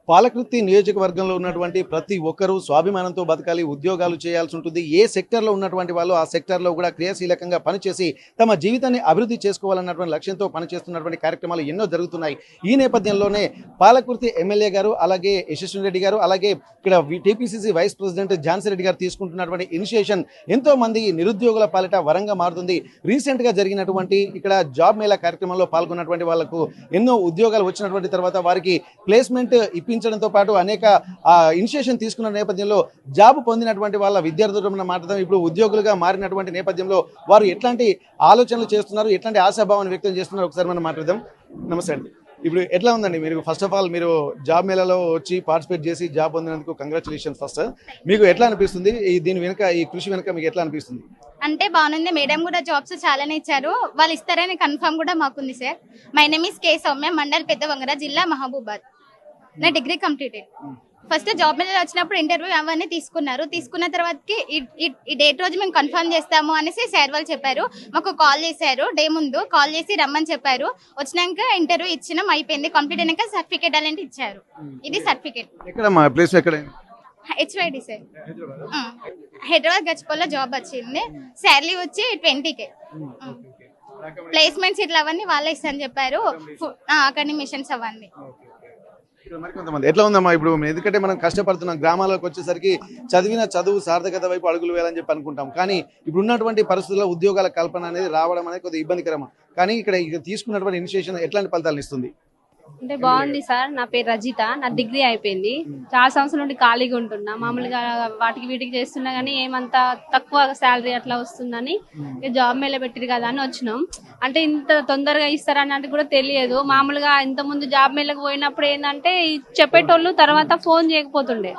పాలకృతి నియోజకవర్గంలో ఉన్నటువంటి ప్రతి ఒక్కరూ స్వాభిమానంతో బతకాలి, ఉద్యోగాలు చేయాల్సి ఉంటుంది. ఏ సెక్టర్లో ఉన్నటువంటి వాళ్ళు ఆ సెక్టర్లో కూడా క్రియాశీలకంగా పనిచేసి తమ జీవితాన్ని అభివృద్ధి చేసుకోవాలన్నటువంటి లక్ష్యంతో పనిచేస్తున్నటువంటి కార్యక్రమాలు ఎన్నో జరుగుతున్నాయి. ఈ నేపథ్యంలోనే పాలకృతి ఎమ్మెల్యే గారు, అలాగే యశస్విని రెడ్డి గారు, అలాగే ఇక్కడ TPCC vice president Jhansi Reddy గారు తీసుకుంటున్నటువంటి ఇనిషియేషన్ ఎంతో మంది నిరుద్యోగుల పాలిట వరంగా మారుతుంది. రీసెంట్గా జరిగినటువంటి ఇక్కడ జాబ్ మేళా కార్యక్రమంలో పాల్గొన్నటువంటి వాళ్లకు ఎన్నో ఉద్యోగాలు వచ్చినటువంటి తర్వాత వారికి ప్లేస్మెంట్ ఇప్పించడంతో పాటు అనేక ఇనిషియేషన్ తీసుకున్న నేపథ్యంలో జాబ్ పొందినటువంటి వాళ్ళ విద్యార్థులు మాట్లాడదాం. ఇప్పుడు ఉద్యోగులుగా మారినటువంటి నేపథ్యంలో వారు ఎట్లాంటి ఆలోచనలు చేస్తున్నారు, ఎట్లాంటి ఆశాభావాన్ని వ్యక్తం చేస్తున్నారు ఒకసారి మనం మాట్లాడదాం. నమస్తే అండి. ఇప్పుడు ఎట్లా ఉందండి, మీరు ఫస్ట్ ఆఫ్ ఆల్ మీరు జాబ్ మేళాలో వచ్చి పార్టిసిపేట్ చేసి జాబ్ పొందినందుకు కంగ్రాచులేషన్స్. ఫస్ట్ మీకు ఎట్లా అనిపిస్తుంది, దీని వెనుక ఈ కృషి వెనుక మీకు ఎట్లా అనిపిస్తుంది? అంటే బాగుంది. మేడం కూడా జాబ్స్ చాలానే ఇచ్చారు, వాళ్ళు ఇస్తారని కన్ఫర్మ్ కూడా మాకుంది సార్. మై నేమ్ ఇస్ కే సౌమ్య, మండల్ పెద్దవంగర, జిల్లా మహబూబాద్. నా డిగ్రీ కంప్లీటెడ్. ఫస్ట్ జాబ్ మీద వచ్చినప్పుడు ఇంటర్వ్యూ అవన్నీ తీసుకున్నారు. తీసుకున్న తర్వాతకి ఈ డేట్ రోజు మేము కన్ఫర్మ్ చేస్తాము అనేసి సార్ వాళ్ళు చెప్పారు. మాకు కాల్ చేశారు, డే ముందు కాల్ చేసి రమ్మని చెప్పారు. వచ్చినాక ఇంటర్వ్యూ ఇచ్చినాం, అయిపోయింది. కంప్లీట్ అయినాక సర్టిఫికేట్ అలాంటి ఇచ్చారు. ఇది సర్టిఫికేట్. హెచ్వైడి సార్, హైదరాబాద్ గచ్చిపోలో జాబ్ వచ్చింది. శాలరీ వచ్చి 20K. ప్లేస్మెంట్స్ ఇట్లా అవన్నీ వాళ్ళే ఇస్తారని చెప్పారు. అకాడమిషన్స్ అవన్నీ. మరికొంతమంది ఎట్లా ఉందమ్మా ఇప్పుడు, ఎందుకంటే మనం కష్టపడుతున్నాం, గ్రామాలకు వచ్చేసరికి చదివిన చదువు సార్థకత వైపు అడుగులు వేయాలని చెప్పి అనుకుంటాం. కానీ ఇప్పుడు ఉన్నటువంటి పరిస్థితుల్లో ఉద్యోగాల కల్పన అనేది రావడం అనేది కొద్దిగా ఇబ్బందికరం. కానీ ఇక్కడ తీసుకున్నటువంటి ఇనిషియేషన్ ఎట్లాంటి ఫలితాలు ఇస్తుంది? అంటే బాగుంది సార్. నా పేరు రజిత, నా డిగ్రీ అయిపోయింది. చాలా సంవత్సరాల నుండి ఖాళీగా ఉంటున్నా. మామూలుగా వాటికి వీటికి చేస్తున్నా కానీ ఏమంత తక్కువ శాలరీ అట్లా వస్తుందని జాబ్ మేళ పెట్టిరు కదా అని వచ్చినాం. అంటే ఇంత తొందరగా ఇస్తారన్నట్టు కూడా తెలియదు. మామూలుగా ఇంత ముందు జాబ్ మేళకు పోయినప్పుడు ఏంటంటే చెప్పేటోళ్ళు తర్వాత ఫోన్ చేయకపోతుండే.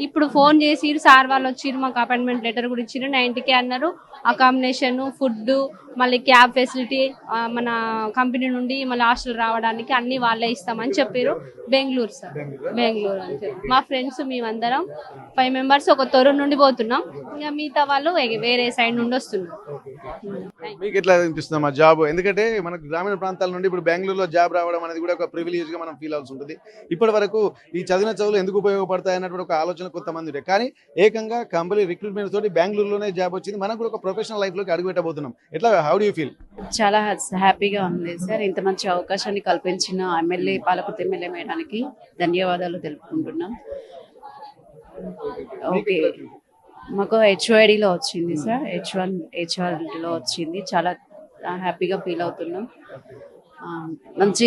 ఇప్పుడు ఫోన్ చేసి సార్ వాళ్ళు వచ్చిర్రు, మాకు అపాయింట్మెంట్ లెటర్ కూడా ఇచ్చిర్రు. 90K అన్నారు. అకామిడేషన్, ఫుడ్, మళ్ళీ క్యాబ్ ఫెసిలిటీ, మన కంపెనీ నుండి మళ్ళీ హాస్టల్ రావడానికి అన్ని వాళ్ళే ఇస్తామని చెప్పారు. బెంగళూరు సార్, బెంగళూరు అని చెప్పి మా ఫ్రెండ్స్ మేమందరం 5 members ఒక తొర్రూరు నుండి పోతున్నాం. ఇక మిగతా వాళ్ళు వేరే సైడ్ నుండి వస్తున్నారు. మీకు ఎట్లా అనిపిస్తుంది మా జాబ్? ఎందుకంటే మనకు గ్రామీణ ప్రాంతాల నుండి ఇప్పుడు బెంగళూరులో జాబ్ రావడం అనేది కూడా ఒక ప్రివిలేజ్ గా మనం ఫీల్ అవుతుంది ఉంటుంది. ఇప్పటి వరకు ఈ చదివిన చదువులు ఎందుకు ఉపయోగపడతాయి అన్నటువంటి ఒక ఆలోచన కొంతమంది ఉండే, కానీ ఏకంగా కంపెనీ రిక్రూట్మెంట్ తోటి బెంగళూరులోనే జాబ్ వచ్చింది. మనకు కూడా ఒక ప్రొఫెషనల్ లైఫ్ లోకి అడుగు పెట్టబోతున్నాం. ఎట్లా, హౌ డు యూ ఫీల్? చాలా హ్యాపీగా ఉంది సార్. ఇంత మంచి అవకాశాన్ని కల్పించిన ఎమ్మెల్యే, పాలకృతి ఎమ్మెల్యే మేడానికి ధన్యవాదాలు తెలుపుకుంటున్నాం. ఓకే, మాకు హెచ్ఓఐడిలో వచ్చింది సార్, హెచ్ఆర్లో వచ్చింది. చాలా హ్యాపీగా ఫీల్ అవుతున్నాం. మంచి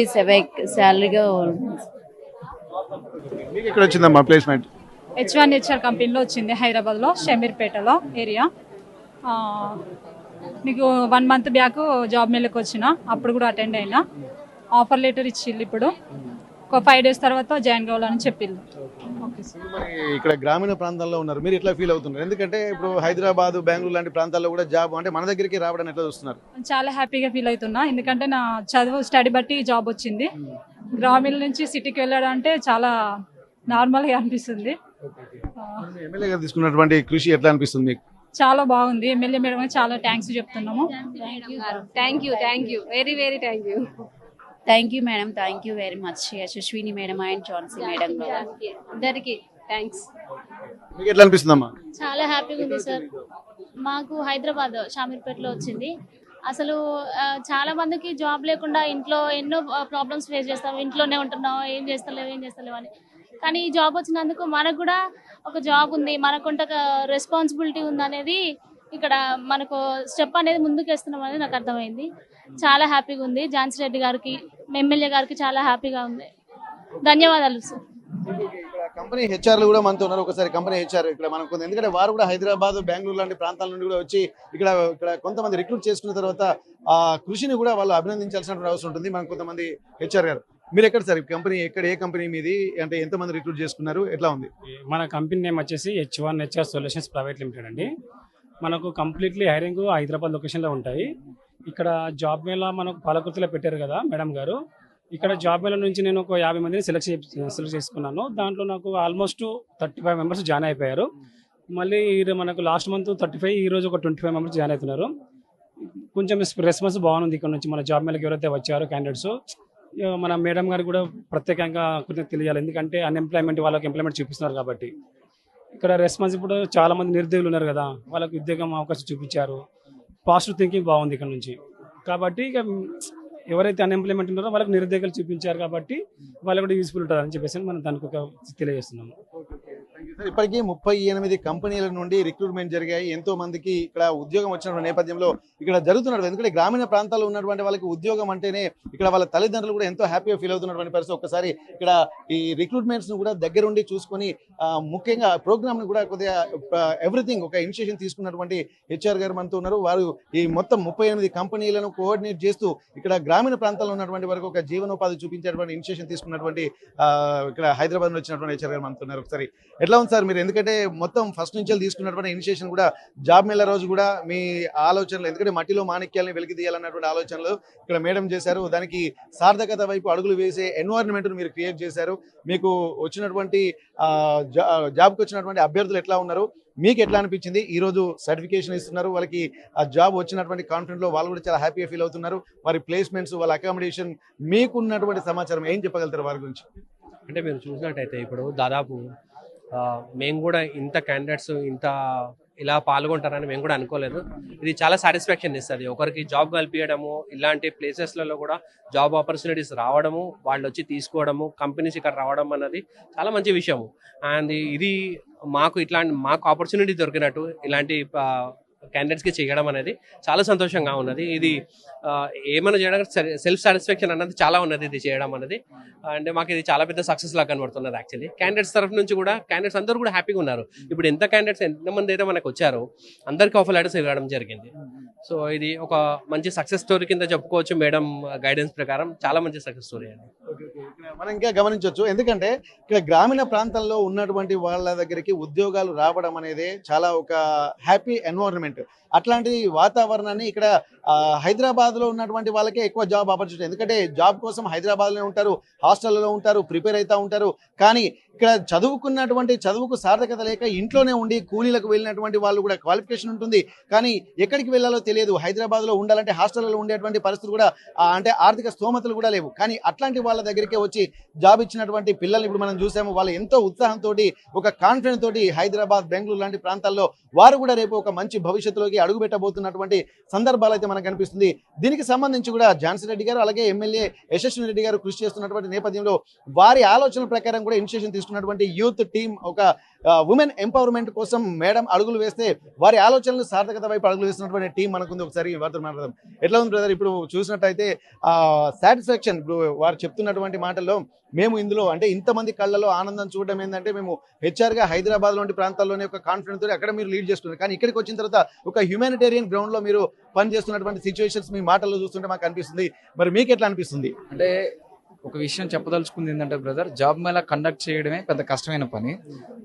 శాలరీగా. మీకు ఎక్కడ వచ్చిందమ్మా ప్లేస్మెంట్? H1HR కంపెనీలో వచ్చింది, హైదరాబాద్లో, షమీర్పేటలో ఏరియా. మీకు 1 month బ్యాక్ జాబ్ మేళకు వచ్చిన, అప్పుడు కూడా అటెండ్ అయినా. ఆఫర్ లెటర్ ఇచ్చిళ్ళు. ఇప్పుడు ఒక 5 days తర్వాత జాయిన్ కావాలని చెప్పిళ్ళు. ఇక్కడ గ్రామీణ ప్రాంతాల్లో ఉన్నారు, మీరు ఎట్లా ఫీల్ అవుతున్నారు? ఎందుకంటే ఇప్పుడు హైదరాబాద్, బెంగళూరు లాంటి ప్రాంతాల్లో కూడా జాబ్ అంటే మన దగ్గరికి రావడం ఎట్లా చూస్తున్నారు? చాలా హ్యాపీగా ఫీల్ అవుతున్నా, ఎందుకంటే నా చదువు స్టడీ బట్టి జాబ్ వచ్చింది. గ్రామీణ నుంచి సిటీకి వెళ్ళడం అంటే చాలా నార్మల్గా అనిపిస్తుంది. ఎమ్మెల్యే గారు తీసుకున్నటువంటి కృషి ఎట్లా అనిపిస్తుంది మీకు? చాలా బాగుంది. ఎమ్మెల్యే మేడం చాలా థ్యాంక్స్ చెప్తున్నాము. Thank you very very thank you. Thank you madam, thank you very much Yashaswini madam and Jhansi madam అందరికి థ్యాంక్స్. మీకు ఎట్లా అనిపిస్తుందమ్మా? చాలా హ్యాపీగా ఉంది సార్. మాకు హైదరాబాద్ షామీర్పేటలో వచ్చింది. అసలు చాలా మందికి జాబ్ లేకుండా ఇంట్లో ఎన్నో ప్రాబ్లమ్స్ ఫేస్ చేస్తాం, ఇంట్లోనే ఉంటున్నాం, ఏం చేస్తలేవు అని. కానీ ఈ జాబ్ వచ్చినందుకు మనకు కూడా ఒక జాబ్ ఉంది, మనకుంట రెస్పాన్సిబిలిటీ ఉంది అనేది ఇక్కడ మనకు స్టెప్ అనేది ముందుకు వేస్తున్నాం అనేది నాకు అర్థమైంది. చాలా హ్యాపీగా ఉంది. ఝాన్సీ రెడ్డి గారికి, ఎమ్మెల్యే గారికి చాలా హ్యాపీగా ఉంది. ధన్యవాదాలు సార్. కంపెనీ హెచ్ఆర్లు కూడా మనతో ఉన్నారు. ఒకసారి కంపెనీ హెచ్ఆర్ ఇక్కడ మనకు, ఎందుకంటే వారు కూడా హైదరాబాద్, బెంగళూరు లాంటి ప్రాంతాల నుండి కూడా వచ్చి ఇక్కడ కొంతమంది రిక్రూట్ చేసుకున్న తర్వాత ఆ కృషిని కూడా వాళ్ళు అభినందించాల్సిన అవసరం ఉంటుంది. మనకు కొంతమంది హెచ్ఆర్ గారు, మీరు ఎక్కడ సార్ కంపెనీ, ఎక్కడ, ఏ కంపెనీ మీది, అంటే ఎంతమంది రిక్రూట్ చేసుకున్నారు, ఎట్లా ఉంది? మన కంపెనీ నేమ్ వచ్చేసి H1HR సొల్యూషన్స్ ప్రైవేట్ లిమిటెడ్ అండి. మనకు కంప్లీట్లీ హైరింగ్ హైదరాబాద్ లొకేషన్లో ఉంటాయి. ఇక్కడ జాబ్ మేళ మనకు పాలకుర్తిలో పెట్టారు కదా మేడం గారు. ఇక్కడ జాబ్ మేళ నుంచి నేను ఒక 50 మందిని సెలెక్ట్ చేసుకున్నాను. దాంట్లో నాకు ఆల్మోస్ట్ 35 members జాయిన్ అయిపోయారు. మళ్ళీ మనకు లాస్ట్ మంత్ 35, ఈ రోజు ఒక 25 members జాయిన్ అవుతున్నారు. కొంచెం రెస్పాన్స్ బాగుంది ఇక్కడ నుంచి. మన జాబ్ మేళకి ఎవరైతే వచ్చారో క్యాండిడేట్స్ మన మేడం గారు కూడా ప్రత్యేకంగా కృతజ్ఞత తెలియాలి. ఎందుకంటే అన్ఎంప్లాయ్మెంట్ వాళ్ళకి ఎంప్లాయ్మెంట్ చూపిస్తున్నారు కాబట్టి. ఇక్కడ రెస్పాన్సిబుల్ చాలా మంది నిరుద్యోగులు ఉన్నారు కదా, వాళ్ళకి ఉద్యోగం అవకాశం చూపించారు. పాజిటివ్ థింకింగ్ బాగుంది ఇక్కడ నుంచి. కాబట్టి ఇక ఎవరైతే అన్ఎంప్లాయ్మెంట్ ఉన్నారో వాళ్ళకి నిరుద్యోగాలు చూపించారు కాబట్టి వాళ్ళకి కూడా యూస్ఫుల్ ఉంటుంది అని చెప్పేసి మనం దానికి ఒక తెలియజేస్తున్నాము. ఇప్పటికీ 38 కంపెనీల నుండి రిక్రూట్మెంట్ జరిగాయి. ఎంతో మందికి ఇక్కడ ఉద్యోగం వచ్చిన నేపథ్యంలో ఇక్కడ జరుగుతున్నారు. ఎందుకంటే గ్రామీణ ప్రాంతాల్లో ఉన్నటువంటి వాళ్ళకి ఉద్యోగం అంటేనే ఇక్కడ వాళ్ళ తల్లిదండ్రులు కూడా ఎంతో హ్యాపీగా ఫీల్ అవుతున్నటువంటి పరిస్థితి. ఒక్కసారి ఇక్కడ ఈ రిక్రూట్మెంట్స్ ను కూడా దగ్గరుండి చూసుకొని ముఖ్యంగా ప్రోగ్రామ్ ను కూడా కొద్దిగా ఎవ్రీథింగ్ ఒక ఇనిషియేషన్ తీసుకున్నటువంటి హెచ్ఆర్ గారు మనతో ఉన్నారు. వారు ఈ మొత్తం 38 కంపెనీలను కోఆర్డినేట్ చేస్తూ ఇక్కడ గ్రామీణ ప్రాంతాల్లో ఉన్నటువంటి వరకు ఒక జీవనోపాధి చూపించేటువంటి ఇనిషియేషన్ తీసుకున్నటువంటి ఇక్కడ హైదరాబాద్ లో వచ్చినటువంటి హెచ్ఆర్ గారు మనతో ఉన్నారు. ఒకసారి ఎట్లా ఉంది సార్ మీరు? ఎందుకంటే మొత్తం ఫస్ట్ నుంచి తీసుకున్నటువంటి ఇనిషియేషన్ కూడా జాబ్ మేళా రోజు కూడా మీ ఆలోచనలు, ఎందుకంటే మట్టిలో మాణిక్యాలని వెలికి తీయాలన్నటువంటి ఆలోచనలు ఇక్కడ మేడం చేశారు. దానికి సార్థకత వైపు అడుగులు వేసే ఎన్వైరన్మెంట్ మీరు క్రియేట్ చేశారు. మీకు వచ్చినటువంటి జాబ్కి వచ్చినటువంటి అభ్యర్థులు ఎట్లా ఉన్నారు, మీకు ఎట్లా అనిపించింది? ఈ రోజు సర్టిఫికేషన్ ఇస్తున్నారు, వాళ్ళకి ఆ జాబ్ వచ్చినటువంటి కాన్ఫిడెంట్ లో వాళ్ళు కూడా చాలా హ్యాపీగా ఫీల్ అవుతున్నారు. వారి ప్లేస్మెంట్స్, వాళ్ళ అకామిడేషన్, మీకున్నటువంటి సమాచారం ఏం చెప్పగలుగుతారు వారి గురించి? అంటే మీరు చూసినట్టయితే ఇప్పుడు దాదాపు మేము కూడా ఇంత క్యాండిడేట్స్ ఇంత ఇలా పాల్గొంటారని మేము కూడా అనుకోలేదు. ఇది చాలా సాటిస్ఫాక్షన్ ఇస్తుంది. ఒకరికి జాబ్ కల్పించడము, ఇలాంటి ప్లేసెస్లలో కూడా జాబ్ ఆపర్చునిటీస్ రావడము, వాళ్ళు వచ్చి తీసుకోవడము, కంపెనీస్ ఇక్కడ రావడం అన్నది చాలా మంచి విషయము. అండ్ ఇది మాకు ఆపర్చునిటీ దొరికినట్టు ఇలాంటి క్యాండిడేట్స్కి చేయడం అనేది చాలా సంతోషంగా ఉన్నది. ఇది ఏమైనా చేయడానికి సెల్ఫ్ సాటిస్ఫాక్షన్ అన్నది చాలా ఉన్నది ఇది చేయడం అనేది. అంటే మాకు ఇది చాలా పెద్ద సక్సెస్ లాగా కనబడుతున్నది. యాక్చువల్లీ క్యాండిడేట్స్ తరఫు నుంచి కూడా క్యాండిడేట్స్ అందరూ కూడా హ్యాపీగా ఉన్నారు. ఇప్పుడు ఎంతమంది అయితే మనకు వచ్చారో అందరికీ ఆఫర్ లెటర్స్ ఇవ్వడం జరిగింది. సో ఇది ఒక మంచి సక్సెస్ స్టోరీ కింద చెప్పుకోవచ్చు. మేడం గైడెన్స్ ప్రకారం చాలా మంచి సక్సెస్ స్టోరీ అండి. మనం ఇంకా గమనించవచ్చు, ఎందుకంటే ఇక్కడ గ్రామీణ ప్రాంతాల్లో ఉన్నటువంటి వాళ్ళ దగ్గరికి ఉద్యోగాలు రావడం అనేది చాలా ఒక హ్యాపీ ఎన్వైరన్మెంట్. అట్లాంటి వాతావరణాన్ని ఇక్కడ హైదరాబాద్ లో ఉన్నటువంటి వాళ్ళకే ఎక్కువ జాబ్ ఆపర్చునిటీ. ఎందుకంటే జాబ్ కోసం హైదరాబాద్ లో ఉంటారు, హాస్టల్లో ఉంటారు, ప్రిపేర్ అవుతూ ఉంటారు. కానీ ఇక్కడ చదువుకున్నటువంటి చదువుకు సార్థకత లేక ఇంట్లోనే ఉండి కూలీలకు వెళ్ళినటువంటి వాళ్ళు కూడా క్వాలిఫికేషన్ ఉంటుంది, కానీ ఎక్కడికి వెళ్ళాలో తెలియదు. హైదరాబాద్ లో ఉండాలంటే హాస్టల్లో ఉండేటువంటి పరిస్థితులు కూడా అంటే ఆర్థిక స్తోమతలు కూడా లేవు. కానీ అట్లాంటి వాళ్ళ దగ్గరికే వచ్చి జాబ్ ఇచ్చినటువంటి పిల్లల్ని ఇప్పుడు మనం చూసాము. వాళ్ళు ఎంతో ఉత్సాహంతో, ఒక కాన్ఫిడెన్స్ తోటి హైదరాబాద్, బెంగళూరు లాంటి ప్రాంతాల్లో వారు కూడా రేపు ఒక మంచి భవిష్యత్తులోకి అడుగు పెట్టబోతున్నటువంటి సందర్భాలు అయితే మనకు కనిపిస్తుంది. దీనికి సంబంధించి కూడా ఝాన్సీ రెడ్డి గారు అలాగే ఎమ్మెల్యే యశస్విని రెడ్డి గారు కృషి చేస్తున్నటువంటి నేపథ్యంలో వారి ఆలోచనల ప్రకారం కూడా ఇనిషియేషన్ తీసుకున్నటువంటి యూత్ టీమ్, ఒక ఉమెన్ ఎంపవర్మెంట్ కోసం మేడం అడుగులు వేస్తే వారి ఆలోచనలు సార్థకత వైపు అడుగులు వేస్తున్నటువంటి టీం మనకుంది. ఒకసారి వారితో మాట్లాడదాం. ఎట్లా ఉంది బ్రదర్? ఇప్పుడు చూసినట్టయితే సాటిస్ఫాక్షన్, ఇప్పుడు వారు చెప్తున్నటువంటి మాటల్లో మేము ఇందులో అంటే ఇంతమంది కళ్ళలో ఆనందం చూడడం ఏంటంటే, మేము హెచ్ఆర్ గా హైదరాబాద్ లాంటి ప్రాంతాల్లోనే ఒక కాన్ఫిడెన్స్ తోటి అక్కడ మీరు లీడ్ చేస్తున్నారు, కానీ ఇక్కడికి వచ్చిన తర్వాత ఒక హ్యూమానిటేరియన్ గ్రౌండ్ లో మీరు పనిచేస్తున్నటువంటి సిచ్యువేషన్స్ మీ మాటల్లో చూస్తుంటే మాకు అనిపిస్తుంది. మరి మీకు ఎట్లా అనిపిస్తుంది? అంటే ఒక విషయం చెప్పదలుచుకుంది ఏంటంటే బ్రదర్, జాబ్ మేళా కండక్ట్ చేయడమే పెద్ద కష్టమైన పని.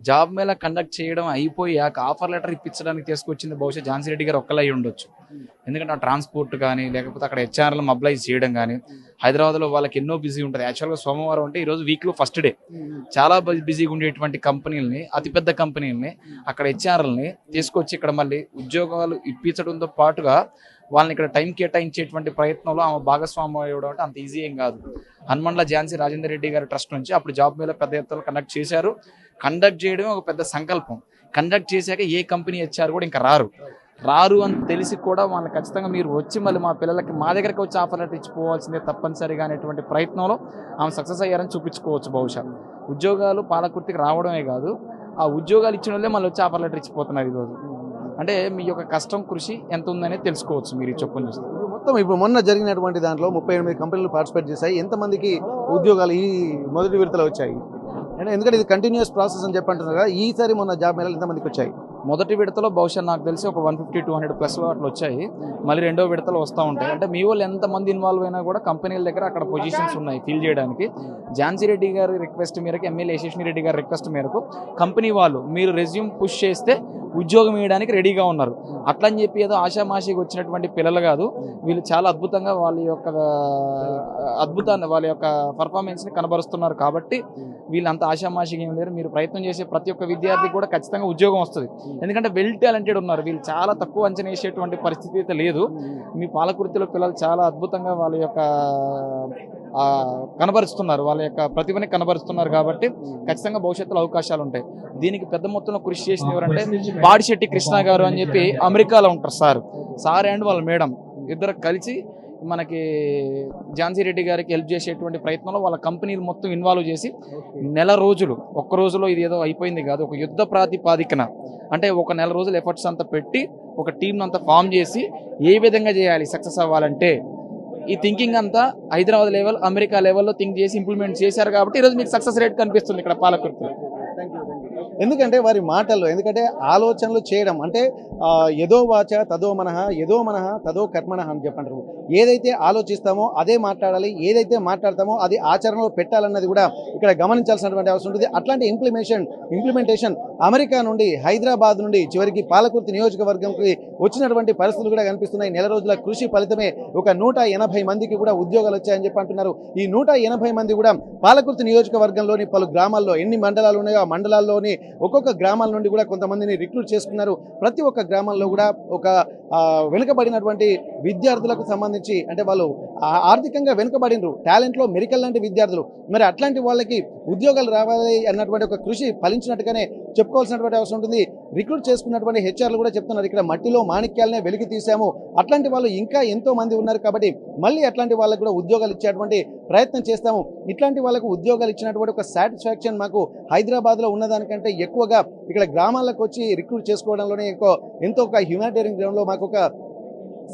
జాబ్ మేళా కండక్ట్ చేయడం అయిపోయాక ఆఫర్ లెటర్ ఇప్పించడానికి తీసుకొచ్చింది బహుశా ఝాన్సీ రెడ్డి గారు ఒక్కలై ఉండొచ్చు. ఎందుకంటే ఆ ట్రాన్స్పోర్ట్ కానీ, లేకపోతే అక్కడ హెచ్ఆర్లు మొబిలైజ్ చేయడం కానీ, హైదరాబాద్లో వాళ్ళకి ఎన్నో బిజీ ఉంటుంది. యాక్చువల్గా సోమవారం అంటే ఈరోజు వీక్లో ఫస్ట్ డే. చాలా బిజీగా ఉండేటువంటి కంపెనీలని, అతిపెద్ద కంపెనీలని, అక్కడ హెచ్ఆర్లని తీసుకొచ్చి ఇక్కడ మళ్ళీ ఉద్యోగాలు ఇప్పించడంతో పాటుగా వాళ్ళని ఇక్కడ టైం కేటాయించేటువంటి ప్రయత్నంలో ఆమె భాగస్వామ్యం అవ్వడం అంటే అంత ఈజీ ఏం కాదు. హనుమండ్ల ఝాన్సీ రాజేందర్ రెడ్డి గారి ట్రస్ట్ నుంచి అప్పుడు జాబ్ మేళా పెద్ద ఎత్తున కండక్ట్ చేశారు. కండక్ట్ చేయడమే ఒక పెద్ద సంకల్పం. కండక్ట్ చేశాక ఏ కంపెనీ హెచ్ఆర్ కూడా ఇంకా రారు అని తెలిసి కూడా వాళ్ళని ఖచ్చితంగా మీరు వచ్చి మళ్ళీ మా పిల్లలకి మా దగ్గరికి వచ్చి ఆఫర్ లెటర్ ఇచ్చిపోవాల్సిందే తప్పనిసరిగా అనేటువంటి ప్రయత్నంలో ఆమె సక్సెస్ అయ్యారని చూపించుకోవచ్చు. బహుశా ఉద్యోగాలు పాలకుర్తికి రావడమే కాదు, ఆ ఉద్యోగాలు ఇచ్చిన వాళ్ళే మళ్ళీ వచ్చి ఆఫర్ లెటర్ ఇచ్చిపోతున్నారు ఈరోజు. అంటే మీ యొక్క కష్టం, కృషి ఎంత ఉందనేది తెలుసుకోవచ్చు మీరు చెప్పని చూస్తే. మొత్తం ఇప్పుడు మొన్న జరిగినటువంటి దాంట్లో 38 కంపెనీలు పార్టిసిపేట్ చేశాయి. ఎంతమందికి ఉద్యోగాలు ఈ మొదటి విడతలో వచ్చాయి? ఎందుకంటే ఇది కంటిన్యూస్ ప్రాసెస్ అని చెప్పంటున్నారు కదా, ఈసారి మొన్న జాబ్ మేళాలు ఎంతమందికి వచ్చాయి? మొదటి విడతలో బహుశా నాకు తెలిసి ఒక 150-200+ అట్లా వచ్చాయి. మళ్ళీ రెండో విడతలో వస్తూ ఉంటాయి. అంటే మీ వాళ్ళు ఎంతమంది ఇన్వాల్వ్ అయినా కూడా కంపెనీల దగ్గర అక్కడ పొజిషన్స్ ఉన్నాయి ఫిల్ చేయడానికి. ఝాన్సీ రెడ్డి గారి రిక్వెస్ట్ మేరకు, ఎమ్మెల్యే యశస్విని రెడ్డి గారి రిక్వెస్ట్ మేరకు కంపెనీ వాళ్ళు మీరు రెజ్యూమ్ పుష్ చేస్తే ఉద్యోగం ఇవ్వడానికి రెడీగా ఉన్నారు. అట్లని చెప్పి ఏదో ఆషామాషిగా వచ్చినటువంటి పిల్లలు కాదు వీళ్ళు. చాలా అద్భుతంగా వాళ్ళ యొక్క పర్ఫార్మెన్స్ని కనబరుస్తున్నారు. కాబట్టి వీళ్ళు అంత ఆషామాషిగా ఏం లేరు. మీరు ప్రయత్నం చేసే ప్రతి ఒక్క విద్యార్థికి కూడా ఖచ్చితంగా ఉద్యోగం వస్తుంది. ఎందుకంటే వెల్ టాలెంటెడ్ ఉన్నారు వీళ్ళు. చాలా తక్కువ అంచనా వేసేటువంటి పరిస్థితి అయితే లేదు. మీ పాలకుర్తిలో పిల్లలు చాలా అద్భుతంగా వాళ్ళ యొక్క కనబరుస్తున్నారు, వాళ్ళ యొక్క ప్రతిభని కనబరుస్తున్నారు కాబట్టి ఖచ్చితంగా భవిష్యత్తులో అవకాశాలు ఉంటాయి. దీనికి పెద్ద మొత్తంలో కృషి చేసిన ఎవరంటే పాడిశెట్టి కృష్ణ గారు అని చెప్పి అమెరికాలో ఉంటారు సార్ అండ్ వాళ్ళ మేడం ఇద్దరు కలిసి మనకి ఝాన్సీ రెడ్డి గారికి హెల్ప్ చేసేటువంటి ప్రయత్నంలో వాళ్ళ కంపెనీలు మొత్తం ఇన్వాల్వ్ చేసి నెల రోజులు, ఒక్క రోజులో ఇది ఏదో అయిపోయింది కాదు, ఒక యుద్ధ ప్రాతిపాదికన అంటే ఒక నెల రోజులు ఎఫర్ట్స్ అంతా పెట్టి ఒక టీంను అంతా ఫామ్ చేసి ఏ విధంగా చేయాలి సక్సెస్ అవ్వాలంటే ఈ థింకింగ్ అంతా హైదరాబాద్ లెవెల్, అమెరికా లెవెల్లో థింక్ చేసి ఇంప్లిమెంట్ చేశారు కాబట్టి ఈరోజు మీకు సక్సెస్ రేట్ కనిపిస్తుంది ఇక్కడ పాలకుర్తిలో. ఎందుకంటే వారి మాటల్లో, ఎందుకంటే ఆలోచనలు చేయడం అంటే ఏదో వాచ తదో మనః, ఏదో మనః తదో కర్మణః అని చెప్పంటారు. ఏదైతే ఆలోచిస్తామో అదే మాట్లాడాలి, ఏదైతే మాట్లాడతామో అది ఆచరణలో పెట్టాలన్నది కూడా ఇక్కడ గమనించాల్సినటువంటి అవసరం ఉంటుంది. అట్లాంటి ఇంప్లిమెంటేషన్ అమెరికా నుండి, హైదరాబాద్ నుండి చివరికి పాలకుర్తి నియోజకవర్గంకి వచ్చినటువంటి పరిస్థితులు కూడా కనిపిస్తున్నాయి. నెల రోజుల కృషి ఫలితమే ఒక 180 మందికి కూడా ఉద్యోగాలు వచ్చాయని చెప్పి అంటున్నారు. ఈ 180 మంది కూడా పాలకుర్తి నియోజకవర్గంలోని పలు గ్రామాల్లో, ఎన్ని మండలాలు ఉన్నాయో ఆ మండలాల్లోని ఒక్కొక్క గ్రామాల నుండి కూడా కొంతమందిని రిక్రూట్ చేసుకున్నారు. ప్రతి ఒక్క గ్రామంలో కూడా ఒక వెనుకబడినటువంటి విద్యార్థులకు సంబంధించి, అంటే వాళ్ళు ఆర్థికంగా వెనుకబడినరు, టాలెంట్లో మెరికల్ లాంటి విద్యార్థులు, మరి అట్లాంటి వాళ్ళకి ఉద్యోగాలు రావాలి అన్నటువంటి ఒక కృషి ఫలించినట్టుగానే చెప్పుకోవాల్సినటువంటి అవసరం ఉంటుంది. రిక్రూట్ చేసుకున్నటువంటి హెచ్ఆర్లు కూడా చెప్తున్నారు, ఇక్కడ మట్టిలో మాణిక్యాలనే వెలికి తీసాము, అట్లాంటి వాళ్ళు ఇంకా ఎంతో మంది ఉన్నారు కాబట్టి మళ్ళీ అట్లాంటి వాళ్ళకు కూడా ఉద్యోగాలు ఇచ్చేటువంటి ప్రయత్నం చేస్తాము. ఇట్లాంటి వాళ్ళకు ఉద్యోగాలు ఇచ్చినటువంటి ఒక సాటిస్ఫాక్షన్ మాకు హైదరాబాద్లో ఉన్నదానికంటే ఎక్కువగా ఇక్కడ గ్రామాలకు వచ్చి రిక్రూట్ చేసుకోవడంలోనే ఎంతో ఒక హ్యూమానిటేరియన్ గ్రౌండ్లో మాకు ఒక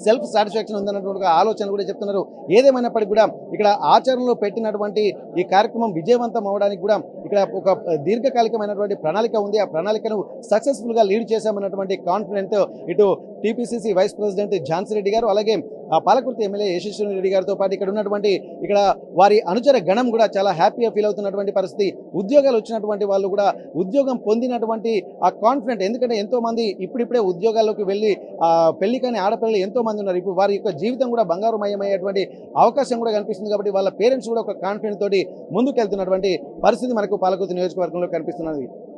సెల్ఫ్ సాటిస్ఫాక్షన్ ఉందన్నటువంటి ఆలోచన కూడా చెప్తున్నారు. ఏదేమైనప్పటికీ కూడా ఇక్కడ ఆచరణలో పెట్టినటువంటి ఈ కార్యక్రమం విజయవంతం అవడానికి కూడా ఇక్కడ ఒక దీర్ఘకాలికమైనటువంటి ప్రణాళిక ఉంది. ఆ ప్రణాళికను సక్సెస్ఫుల్గా లీడ్ చేశామన్నటువంటి కాన్ఫిడెంట్ ఇటు TPCC vice president Jhansi Reddy గారు, అలాగే పాలకుర్తి ఎమ్మెల్యే యశస్విని రెడ్డి గారితో పాటు ఇక్కడ ఉన్నటువంటి ఇక్కడ వారి అనుచర గణం కూడా చాలా హ్యాపీగా ఫీల్ అవుతున్నటువంటి పరిస్థితి. ఉద్యోగాలు వచ్చినటువంటి వాళ్ళు కూడా ఉద్యోగం పొందినటువంటి ఆ కాన్ఫిడెంట్, ఎందుకంటే ఎంతో మంది ఇప్పుడిప్పుడే ఉద్యోగాల్లోకి వెళ్ళి పెళ్లి కాని ఆడపిల్లలు ఎంతో మంది ఉన్నారు. ఇప్పుడు వారి యొక్క జీవితం కూడా బంగారుమయమయ్యేటువంటి అవకాశం కూడా కనిపిస్తుంది కాబట్టి వాళ్ళ పేరెంట్స్ కూడా ఒక కాన్ఫిడెంట్ తోటి ముందుకెళ్తున్నటువంటి పరిస్థితి మనకు పాలకుర్తి నియోజకవర్గంలో కనిపిస్తున్నది.